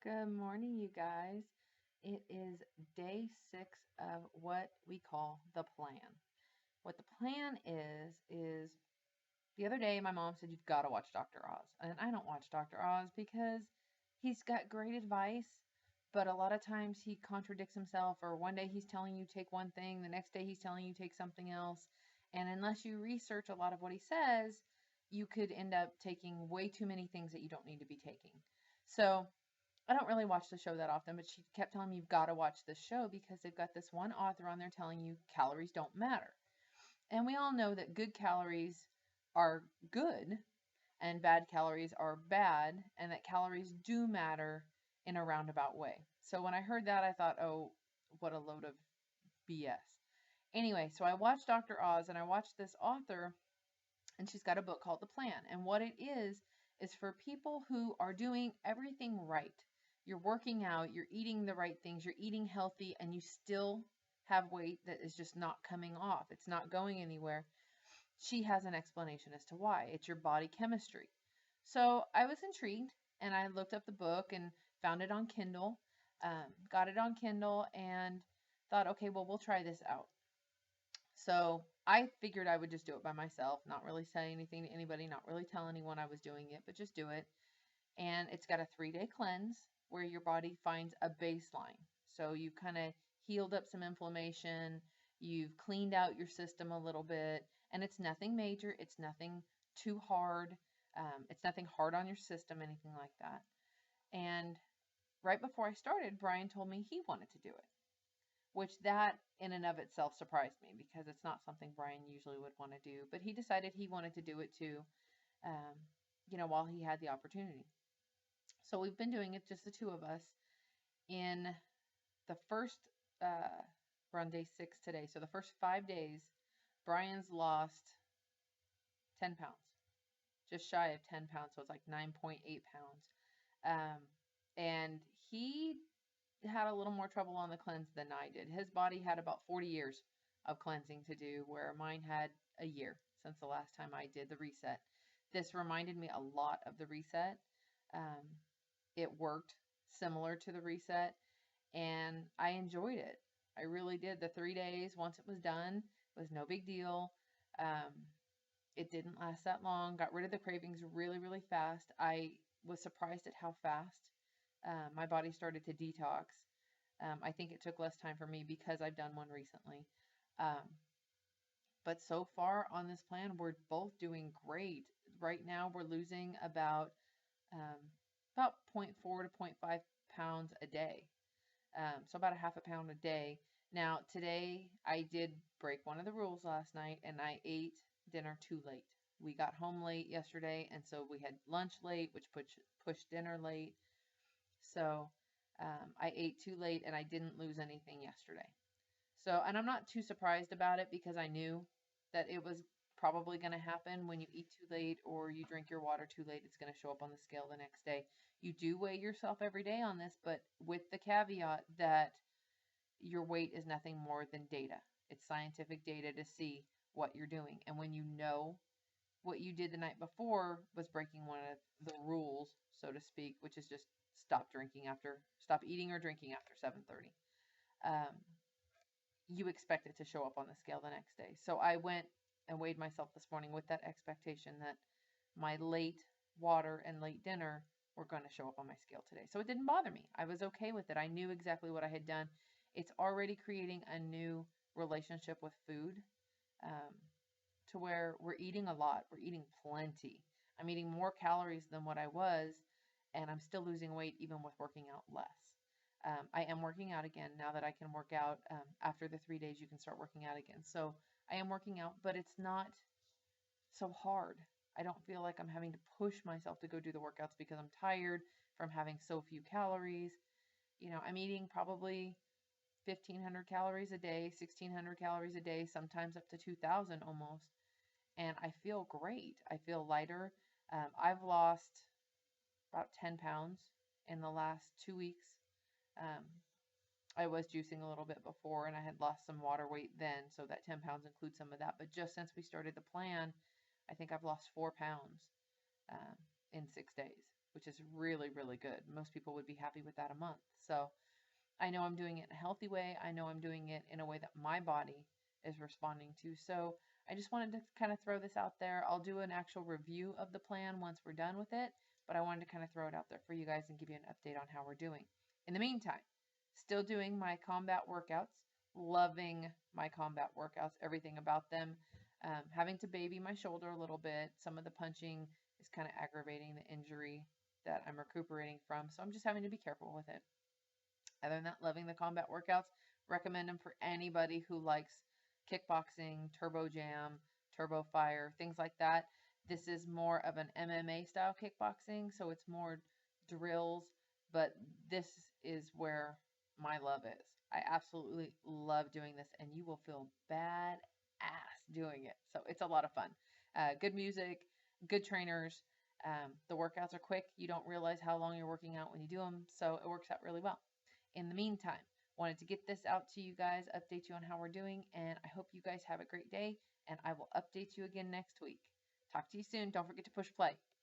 Good morning, you guys. It is day 6 of what we call the plan. What the plan is the other day my mom said, "You've got to watch Dr. Oz." And I don't watch Dr. Oz because he's got great advice, but a lot of times he contradicts himself, or one day he's telling you take one thing, the next day he's telling you take something else. And unless you research a lot of what he says, you could end up taking way too many things that you don't need to be taking. So I don't really watch the show that often, but she kept telling me you've got to watch this show because they've got this one author on there telling you calories don't matter. And we all know that good calories are good and bad calories are bad, and that calories do matter in a roundabout way. So when I heard that, I thought, oh, what a load of BS. Anyway, so I watched Dr. Oz and I watched this author, and she's got a book called The Plan. And what it is for people who are doing everything right. You're working out, you're eating the right things, you're eating healthy, and you still have weight that is just not coming off. It's not going anywhere. She has an explanation as to why. It's your body chemistry. So I was intrigued and I looked up the book and found it on Kindle, got it on Kindle and thought, okay, well, we'll try this out. So I figured I would just do it by myself, not really say anything to anybody, not really tell anyone I was doing it, but just do it. And it's got a 3-day cleanse where your body finds a baseline. So you've kind of healed up some inflammation, you've cleaned out your system a little bit, and it's nothing major, it's nothing too hard, it's nothing hard on your system, anything like that. And right before I started, Brian told me he wanted to do it, which that in and of itself surprised me because it's not something Brian usually would want to do, but he decided he wanted to do it too, while he had the opportunity. So we've been doing it, just the two of us. In the first, we're on day 6 today. So the first 5 days, Brian's lost 10 pounds, just shy of 10 pounds. So it's like 9.8 pounds. And he had a little more trouble on the cleanse than I did. His body had about 40 years of cleansing to do, where mine had a year since the last time I did the reset. This reminded me a lot of the reset. It worked similar to the reset, and I enjoyed it. I really did. The 3 days, once it was done, it was no big deal. It didn't last that long. Got rid of the cravings really, really fast. I was surprised at how fast my body started to detox. I think it took less time for me because I've done one recently. But so far on this plan, we're both doing great. Right now, we're losing about 0.4 to 0.5 pounds a day. So about a half a pound a day. Now, today I did break one of the rules last night and I ate dinner too late. We got home late yesterday, and so we had lunch late, which pushed dinner late. So I ate too late and I didn't lose anything yesterday. So, and I'm not too surprised about it because I knew that it was probably going to happen when you eat too late or you drink your water too late. It's going to show up on the scale the next day. You do weigh yourself every day on this, but with the caveat that your weight is nothing more than data. It's scientific data to see what you're doing. And when you know what you did the night before was breaking one of the rules, so to speak, which is just stop eating or drinking after 7:30. You expect it to show up on the scale the next day. So I went and weighed myself this morning with that expectation that my late water and late dinner were going to show up on my scale today. So it didn't bother me. I was okay with it. I knew exactly what I had done. It's already creating a new relationship with food, to where we're eating a lot. We're eating plenty. I'm eating more calories than what I was, and I'm still losing weight even with working out less. I am working out again now that I can work out. After the 3 days, you can start working out again. So I am working out, but it's not so hard. I don't feel like I'm having to push myself to go do the workouts because I'm tired from having so few calories. I'm eating probably 1,500 calories a day, 1,600 calories a day, sometimes up to 2,000 almost. And I feel great. I feel lighter. I've lost about 10 pounds in the last 2 weeks. I was juicing a little bit before and I had lost some water weight then, so that 10 pounds includes some of that. But just since we started the plan, I think I've lost 4 pounds in 6 days. which is really, really good. Most people would be happy with that a month. So I know I'm doing it in a healthy way. I know I'm doing it in a way that my body is responding to. So I just wanted to kind of throw this out there. I'll do an actual review of the plan once we're done with it, but I wanted to kind of throw it out there for you guys and give you an update on how we're doing. In the meantime, still doing my combat workouts, loving my combat workouts, everything about them. Having to baby my shoulder a little bit. Some of the punching is kind of aggravating the injury that I'm recuperating from. So I'm just having to be careful with it. Other than that, loving the combat workouts. Recommend them for anybody who likes kickboxing, turbo jam, turbo fire, things like that. This is more of an MMA style kickboxing, so it's more drills, but this is where my love is. I absolutely love doing this, and you will feel badass doing it. So it's a lot of fun. Good music, good trainers. The workouts are quick. You don't realize how long you're working out when you do them, so it works out really well. In the meantime, wanted to get this out to you guys, update you on how we're doing, and I hope you guys have a great day, and I will update you again next week. Talk to you soon. Don't forget to push play.